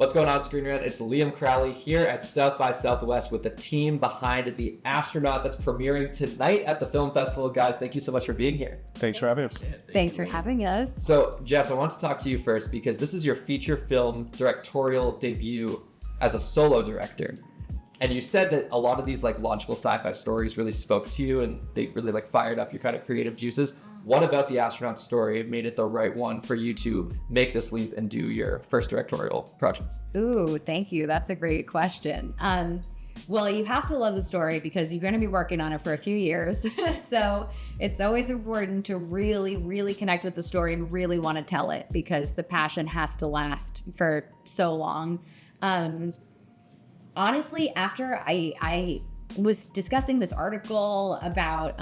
What's going on, ScreenRant? It's Liam Crowley here at South by Southwest with the team behind the Astronaut that's premiering tonight at the film festival. Guys, thank you so much for being here. Thanks for having us. Thanks for having us. So, Jess, I want to talk to you first because this is your feature film directorial debut as a solo director. And you said that a lot of these logical sci-fi stories really spoke to you and they really fired up your kind of creative juices. What about the Astronaut story made it the right one for you to make this leap and do your first directorial project? Ooh, thank you. That's a great question. Well, you have to love the story because you're going to be working on it for a few years. So it's always important to really, really connect with the story and really want to tell it because the passion has to last for so long. Honestly, after I was discussing this article about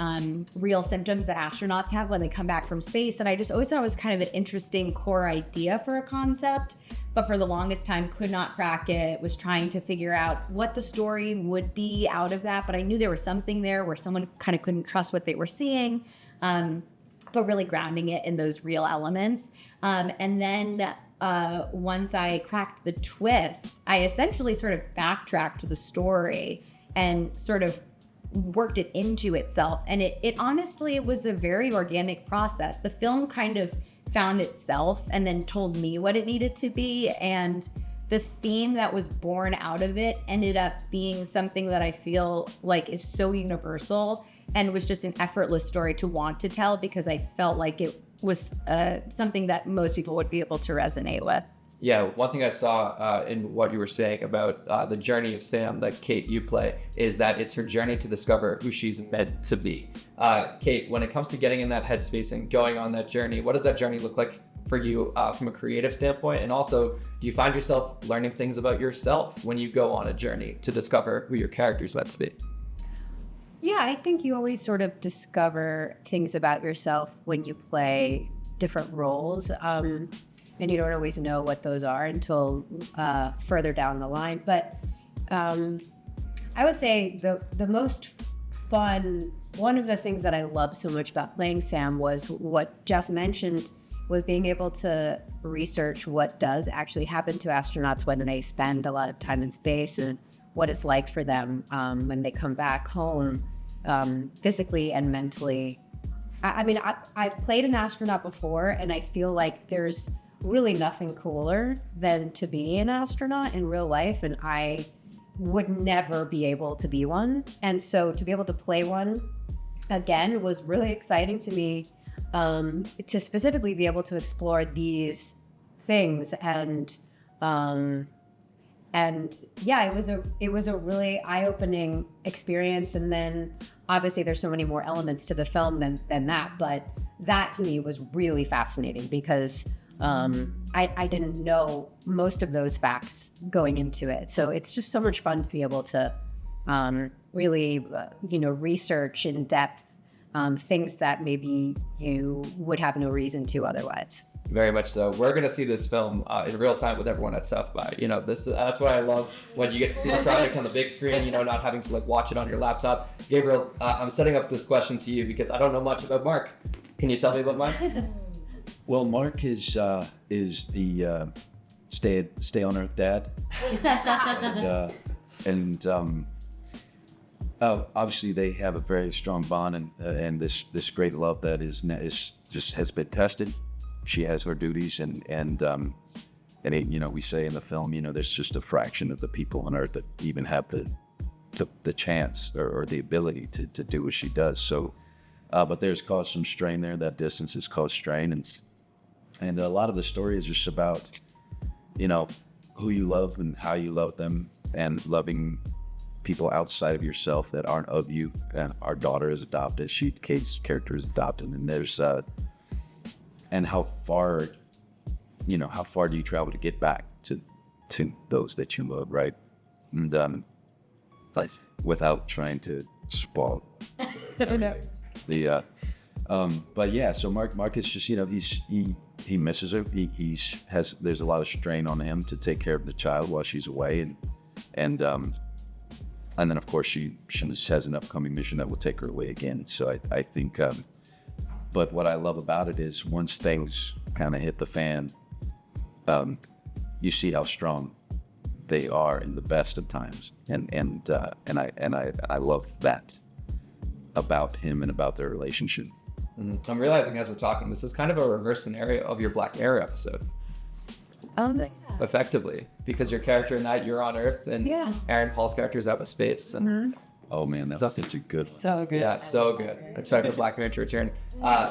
real symptoms that astronauts have when they come back from space, and I just always thought it was kind of an interesting core idea for a concept, but for the longest time could not crack it, was trying to figure out what the story would be out of that, but I knew there was something there where someone kind of couldn't trust what they were seeing, but really grounding it in those real elements. And then once I cracked the twist, I essentially sort of backtracked the story and sort of worked it into itself. And it honestly was a very organic process. The film kind of found itself and then told me what it needed to be. And the theme that was born out of it ended up being something that I feel like is so universal and was just an effortless story to want to tell because I felt like it was something that most people would be able to resonate with. Yeah, one thing I saw in what you were saying about the journey of Sam that Kate, you play, is that it's her journey to discover who she's meant to be. Kate, when it comes to getting in that headspace and going on that journey, what does that journey look like for you from a creative standpoint? And also, do you find yourself learning things about yourself when you go on a journey to discover who your character's meant to be? Yeah, I think you always sort of discover things about yourself when you play different roles. And you don't always know what those are until further down the line. But I would say the most fun, one of the things that I love so much about playing Sam was what Jess mentioned, was being able to research what does actually happen to astronauts when they spend a lot of time in space and what it's like for them when they come back home physically and mentally. I've played an astronaut before and I feel like there's really nothing cooler than to be an astronaut in real life, and I would never be able to be one. And so to be able to play one again was really exciting to me, to specifically be able to explore these things. And yeah, it was a really eye-opening experience. And then obviously there's so many more elements to the film than that, but that to me was really fascinating because I didn't know most of those facts going into it. So it's just so much fun to be able to really, research in depth things that maybe you would have no reason to otherwise. Very much so. We're going to see this film in real time with everyone at South by. That's what I love when you get to see the project on the big screen, not having to watch it on your laptop. Gabriel, I'm setting up this question to you because I don't know much about Mark. Can you tell me about Mark? Well, Mark is the stay on Earth dad, and obviously they have a very strong bond and this great love that is just has been tested. She has her duties and we say in the film, there's just a fraction of the people on Earth that even have the chance or the ability to do what she does. So, but there's caused some strain there. That distance has caused strain, and a lot of the story is just about, who you love and how you love them and loving people outside of yourself that aren't of you. And our daughter is adopted. Kate's character is adopted, and there's and how far do you travel to get back to those that you love, right? And without trying to spoil the but yeah, so Mark is just, he misses her. There's a lot of strain on him to take care of the child while she's away, and then of course she has an upcoming mission that will take her away again. So I think but what I love about it is once things kind of hit the fan, you see how strong they are in the best of times, and I love that about him and about their relationship. I'm realizing as we're talking, this is kind of a reverse scenario of your Black Mirror episode. Effectively, because your character in that, you're on Earth, and Aaron Paul's character is out of space. And Oh man, that was such a good one. So good. yeah, so good. Excited for Black Mirror to return.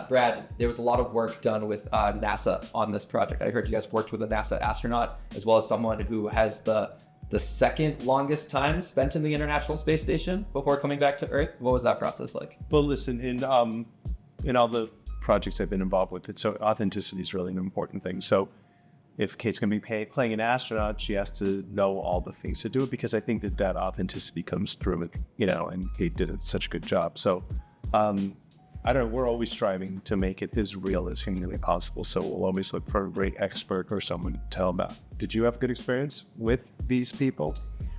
Brad, there was a lot of work done with NASA on this project. I heard you guys worked with a NASA astronaut, as well as someone who has the second longest time spent in the International Space Station before coming back to Earth. What was that process like? Well, listen, in all the projects I've been involved with, so authenticity is really an important thing. So if Kate's going to be playing an astronaut, she has to know all the things to do it, because I think that authenticity comes through it, and Kate did such a good job. So I don't know, we're always striving to make it as real as humanly possible. So we'll always look for a great expert or someone to tell about. Did you have a good experience with these people?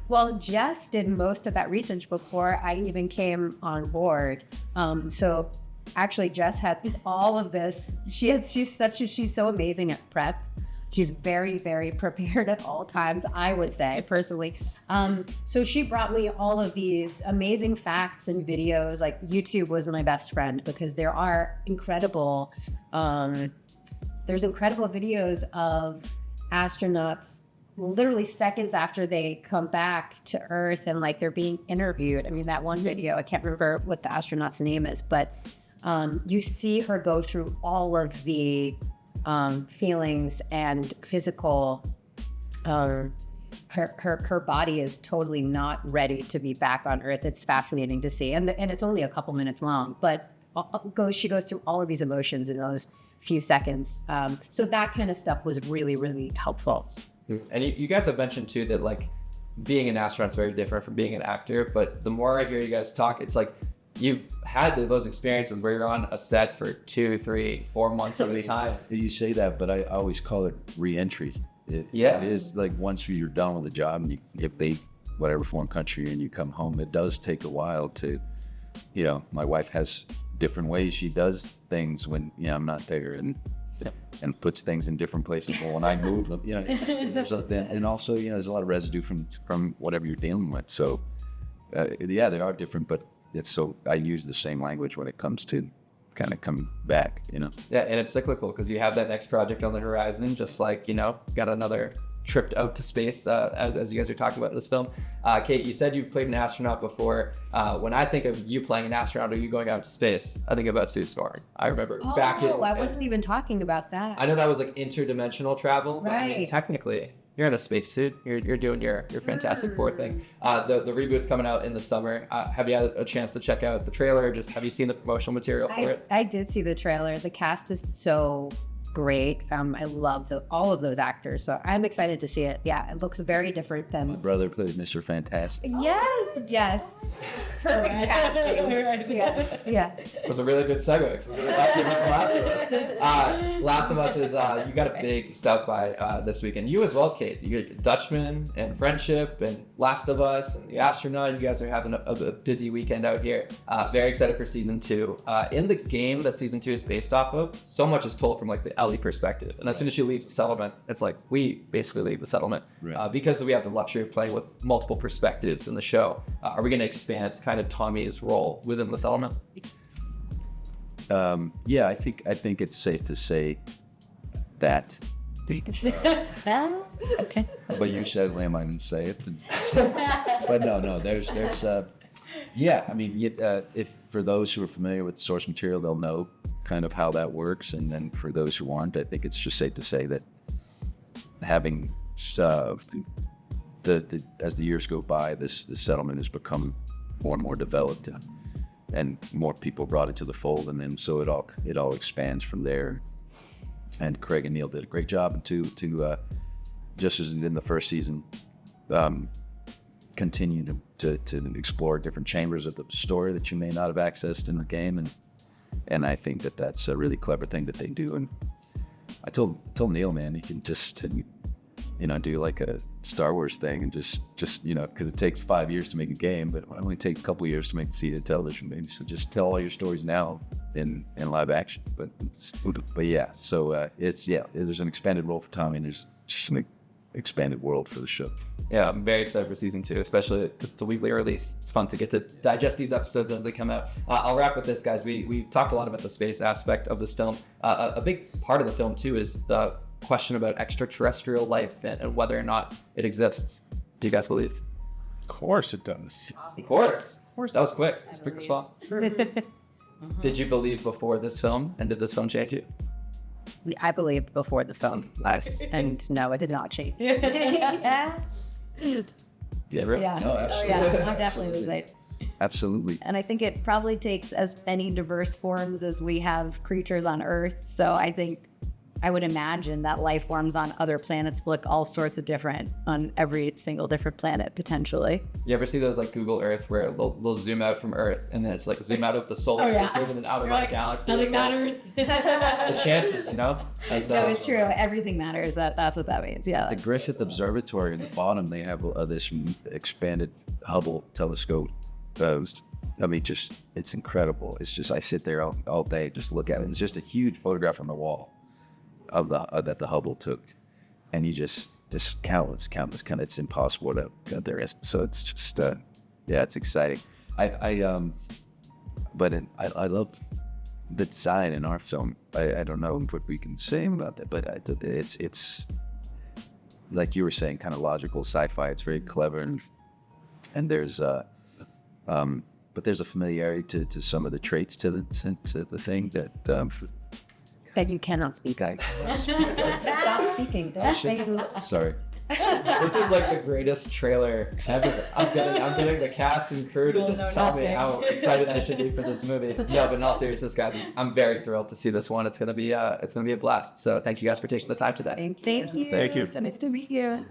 Well, Jess did most of that research before I even came on board. So actually, Jess had all of this. She's so amazing at prep. She's very, very prepared at all times, I would say, personally. So she brought me all of these amazing facts and videos. Like, YouTube was my best friend, because there are incredible, there's incredible videos of astronauts literally seconds after they come back to Earth, and like they're being interviewed. I mean, that one video, I can't remember what the astronaut's name is, but you see her go through all of the feelings and physical, her body is totally not ready to be back on Earth. It's fascinating to see, and it's only a couple minutes long, but she goes through all of these emotions in those few seconds. So that kind of stuff was really, really helpful. And you guys have mentioned too that like being an astronaut is very different from being an actor, but the more I hear you guys talk, it's like you've had those experiences where you're on a set for 2, 3, 4 months at a time. You say that, but I always call it re-entry. It is like once you're done with the job and if they, whatever foreign country, and you come home, it does take a while to, my wife has different ways she does things when, I'm not there, and puts things in different places. Well, when I move, and also, there's a lot of residue from whatever you're dealing with. So, they are different, but so I use the same language when it comes to kind of coming back, Yeah, and it's cyclical because you have that next project on the horizon, just like, got another trip out to space, as you guys are talking about in this film. Kate, you said you've played an astronaut before. When I think of you playing an astronaut or you going out to space, I think about suit soaring. I remember back in... Oh, I wasn't even talking about that. I know that was like interdimensional travel, right? But I mean, technically, you're in a spacesuit. You're doing your Fantastic Four thing. The reboot's coming out in the summer. Have you had a chance to check out the trailer? Have you seen the promotional material for it? I did see the trailer. The cast is so great. I love all of those actors, so I'm excited to see it. Yeah, it looks very different than... My brother plays Mr. Fantastic. Yes. Yeah. It was a really good segue. Because we were talking about Last of Us. Last of Us is, you got a big South by this weekend. You as well, Kate. You get Dutchman and Friendship and Last of Us and The Astronaut. You guys are having a busy weekend out here. Very excited for season 2. In the game that season 2 is based off of, so much is told from like the Ellie perspective. And as soon as she leaves the settlement, it's like we basically leave the settlement. Right. Because we have the luxury of playing with multiple perspectives in the show. Are we going to expand kind of Tommy's role within the settlement? Yeah, I think it's safe to say that. Okay. But you said, Lamb, I didn't say it. But no, there's yeah, I mean, if for those who are familiar with source material, they'll know kind of how that works. And then for those who aren't, I think it's just safe to say that having as the years go by, this settlement has become more and more developed, and more people brought it to the fold, and then so it all expands from there. And Craig and Neil did a great job to just as in the first season, continue to explore different chambers of the story that you may not have accessed in the game, and I think that's a really clever thing that they do. And I told Neil, man, you can just do like a Star Wars thing and just because it takes 5 years to make a game, but it only takes a couple years to make seated television, maybe. So just tell all your stories now in live action. But yeah, so there's an expanded role for Tommy, and there's just expanded world for the show. Yeah, I'm very excited for season 2, especially because it's a weekly release. It's fun to get to digest these episodes as they come out. I'll wrap with this, guys. We talked a lot about the space aspect of this film. A big part of the film, too, is the question about extraterrestrial life and whether or not it exists. Do you guys believe? Of course it does. Of course. That was quick. It's a quick response. Did you believe before this film, and did this film change you? I believed before the film. Nice. And no, it did not change. Yeah. Gabriel? Yeah. Oh, Oh, absolutely. yeah. I'm definitely the same. Absolutely. And I think it probably takes as many diverse forms as we have creatures on Earth. So I would imagine that life forms on other planets look all sorts of different on every single different planet, potentially. You ever see those like Google Earth where they'll zoom out from Earth and then it's like zoom out of the solar system and then out of our galaxy? Nothing It's like, matters. the chances, you know? And so- No, it's true. Everything matters. That's what that means. Yeah. The Griffith Observatory in the bottom, they have this expanded Hubble telescope. I mean, just, it's incredible. It's just, I sit there all day, just look at it. It's just a huge photograph on the wall of that the Hubble took. And you just countless kind of, it's impossible to there is. So it's just, yeah, it's exciting. I love the design in our film. I don't know what we can say about that, but it's like you were saying, kind of logical sci-fi. It's very clever, and there's but there's a familiarity to some of the traits to the thing That you cannot speak. Stop speaking. Sorry. This is like the greatest trailer ever. I'm getting the cast and crew to just tell me how excited I should be for this movie. No, but in all seriousness, guys, I'm very thrilled to see this one. It's gonna be a blast. So thank you guys for taking the time today. Thank you. Thank you. So nice to meet you.